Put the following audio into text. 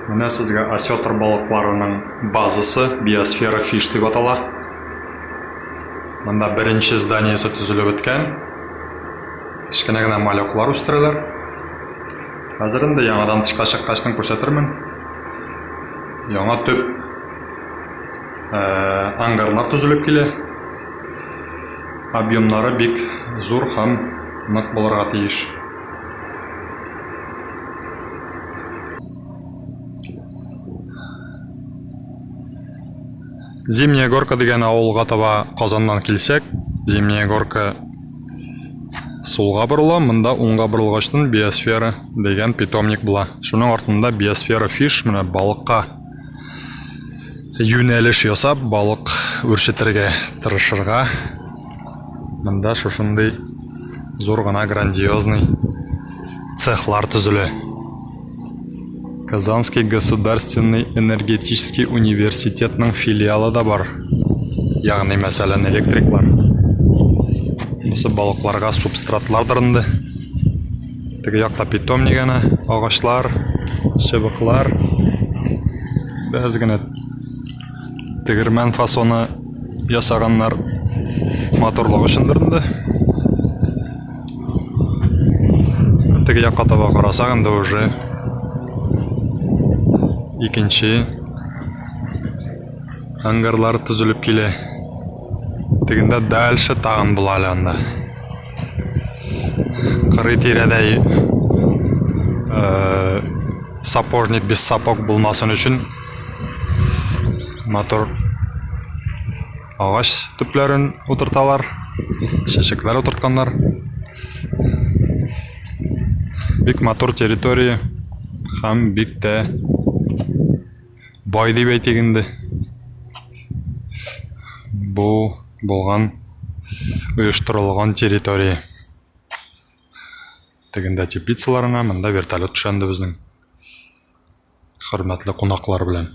Менә сезгә осетр балыкларының базасы биосфера фиш дип атала. Монда беренче зданиесе төзелеп беткән. Кечкенә генә молекулалар үстерәләр. Хәзер инде яңадан тышка чыккачтан күрсәтермен. Яңа төп ангарлар төзелеп килә. Объемнары бик зур һәм нык булырга тиеш. Зимняя горка дигән авылга таба Казаннан килсәк, Зимняя горка сулга борыла, монда уңга борылгачтан биосфера дигән питомник була. Шуның артында биосфера фиш, менә балыкка юнәлеш ясап, балык үрчетергә тырышырга. Монда шушындый зур гына грандиозный цехлар төзелә. Казанский государственный энергетический университетның филиалы да бар. Ягъни мәсәлән электриклар. Бусы балыкларга субстратлардыр инде. Теге якта питомник ана, агачлар, чыбыклар. Без генә тегермән фасоны ясаганнар моторлык өчендер инде. Теге якка таба карасак инде уже икенче ангарлар төзелеп килә. Тегендә дальше тагын була әле анда. Кырый тирәдә сапожник без сапог булмасын өчен мотор агач төпләрен утырталар, чәчәкләр утыртканнар. Бик матур территория һәм бик тә бай дип әйтик инде. Бу булган оештырылган территория. Тегендә теплицаларына, монда вертолет төшәнде безнең хөрмәтле кунаклар белән.